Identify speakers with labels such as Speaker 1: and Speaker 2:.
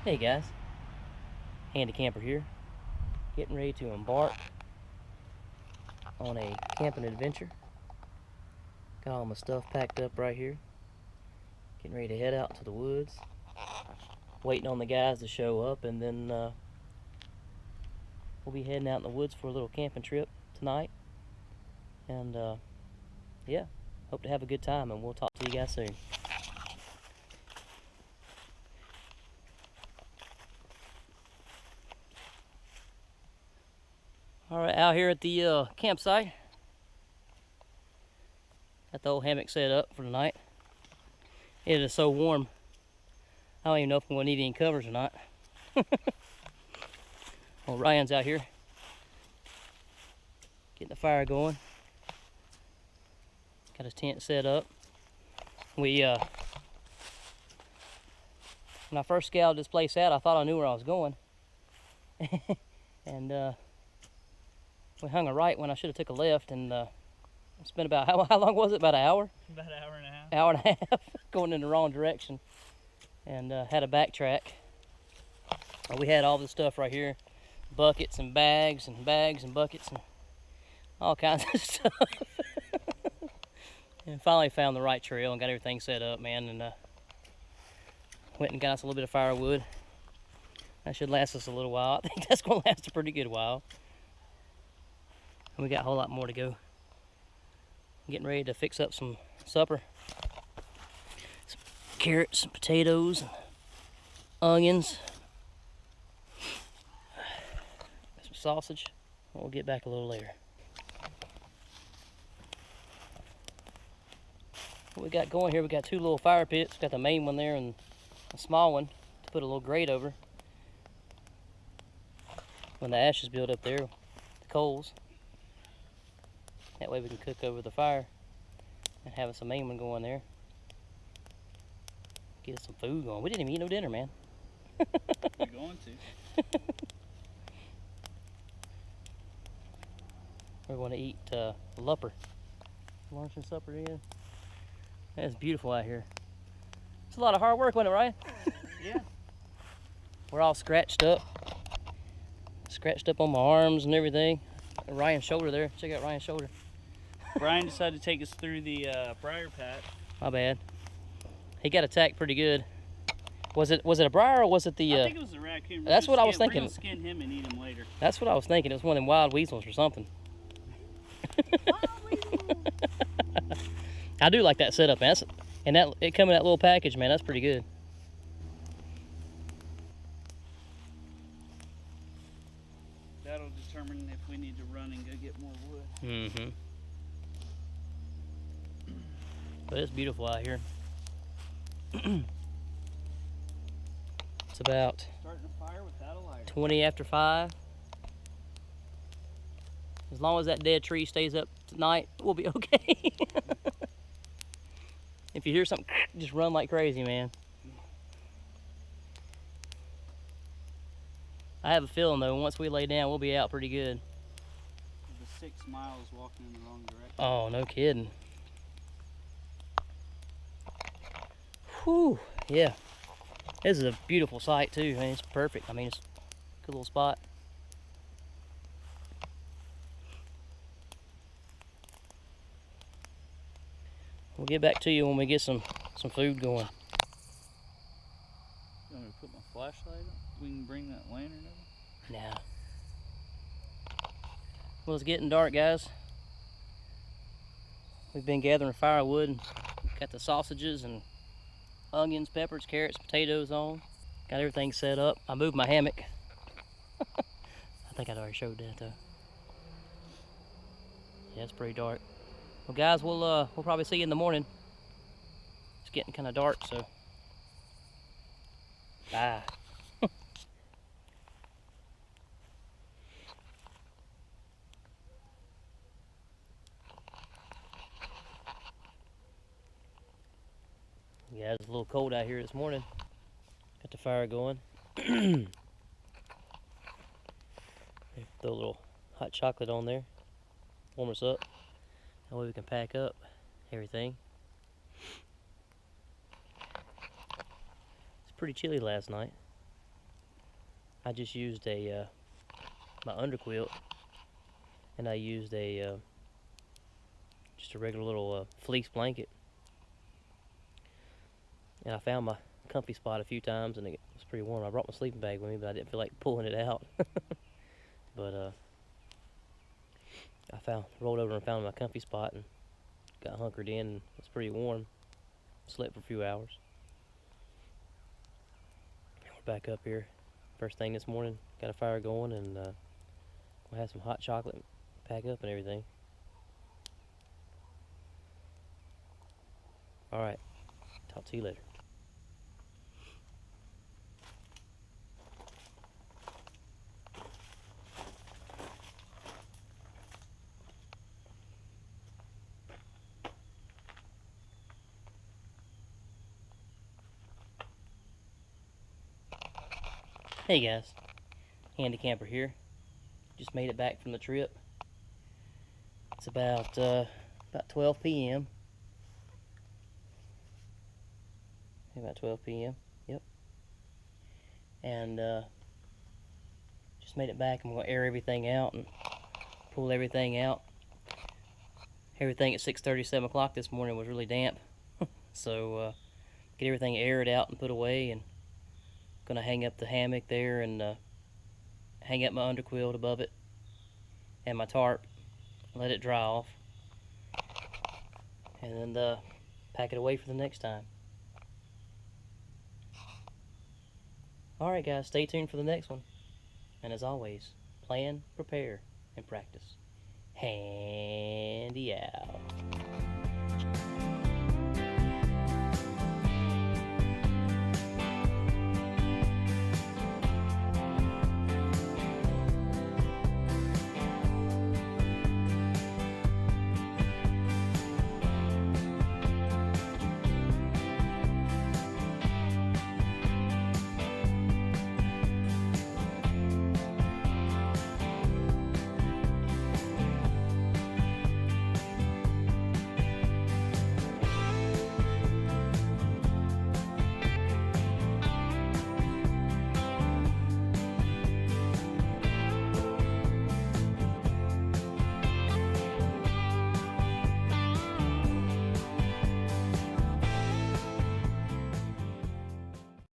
Speaker 1: Hey guys, Handy Camper here, getting ready to embark on a camping adventure. Got all my stuff packed up right here, getting ready to head out to the woods, waiting on the guys to show up, and then we'll be heading out in the woods for a little camping trip tonight. And yeah, hope to have a good time, and we'll talk to you guys soon. Alright, out here at the campsite. Got the old hammock set up for the night. It is so warm, I don't even know if I'm going to need any covers or not. Well, Ryan's out here getting the fire going. Got his tent set up. When I first scouted this place out, I thought I knew where I was going. And we hung a right when I should have took a left, and spent about, how long was it? About an hour?
Speaker 2: About an hour and a half.
Speaker 1: Hour and a half going in the wrong direction, and had to backtrack. We had all this stuff right here, buckets and bags and buckets and all kinds of stuff. And finally found the right trail and got everything set up, man, and went and got us a little bit of firewood. That should last us a little while. I think that's going to last a pretty good while. And we got a whole lot more to go. Getting ready to fix up some supper. Some carrots and potatoes and onions. Some sausage. We'll get back a little later. What we got going here, we got two little fire pits. Got the main one there and a small one to put a little grate over when the ashes build up there, the coals. That way we can cook over the fire and have us a main one going there. Get us some food going. We didn't even eat no dinner, man.
Speaker 2: We're going to.
Speaker 1: We're going to eat lupper. Lunch and supper again. It's beautiful out here. It's a lot of hard work, wasn't it, Ryan?
Speaker 2: Yeah.
Speaker 1: We're all scratched up. Scratched up on my arms and everything. Ryan's shoulder there. Check out Ryan's shoulder.
Speaker 2: Brian decided to take us through the briar patch.
Speaker 1: My bad. He got attacked pretty good. Was it a briar or was it the?
Speaker 2: I think it was a raccoon.
Speaker 1: That's what I was thinking.
Speaker 2: We're gonna skin him and eat him later.
Speaker 1: That's what I was thinking. It was one of them wild weasels or something. I do like that setup, man. And it come in that little package, man. That's pretty good.
Speaker 2: That'll determine if we need to run and go get more wood.
Speaker 1: Mm-hmm. But it's beautiful out here. It's about
Speaker 2: Starting a fire without a lighter.
Speaker 1: 20 after 5. As long as that dead tree stays up tonight, we'll be okay. If you hear something, just run like crazy, man. I have a feeling, though, once we lay down, we'll be out pretty good.
Speaker 2: The 6 miles walking in the wrong direction.
Speaker 1: Oh, no kidding. Whew, yeah. This is a beautiful site, too. I mean, it's perfect. I mean, it's a good little spot. We'll get back to you when we get some food going.
Speaker 2: You want me to put my flashlight on? We can bring that lantern over?
Speaker 1: Now. Well, it's getting dark, guys. We've been gathering firewood and got the sausages and onions, peppers, carrots, potatoes on. Got everything set up. I moved my hammock. I think I'd already showed that though. Yeah, it's pretty dark. Well, guys, we'll probably see you in the morning. It's getting kind of dark, so bye. Yeah, it's a little cold out here this morning. Got the fire going. Throw a little hot chocolate on there. Warm us up. That way we can pack up everything. It's pretty chilly last night. I just used a my underquilt, and I used a just a regular little fleece blanket, and I found my comfy spot a few times, and it was pretty warm. I brought my sleeping bag with me, but I didn't feel like pulling it out. But I rolled over and found my comfy spot and got hunkered in, and it was pretty warm. Slept for a few hours. We're back up here first thing this morning. Got a fire going, and we'll have some hot chocolate, pack up and everything. Alright, talk to you later. Hey guys, Handy Camper here. Just made it back from the trip. It's about 12 p.m. About 12 p.m. Yep. And just made it back. I'm gonna air everything out and pull everything out. Everything at 6:30, 7 o'clock this morning was really damp, so get everything aired out and put away, and gonna hang up the hammock there and hang up my underquilt above it and my tarp, let it dry off, and then pack it away for the next time. Alright guys, stay tuned for the next one, and as always, plan, prepare, and practice. Handy out.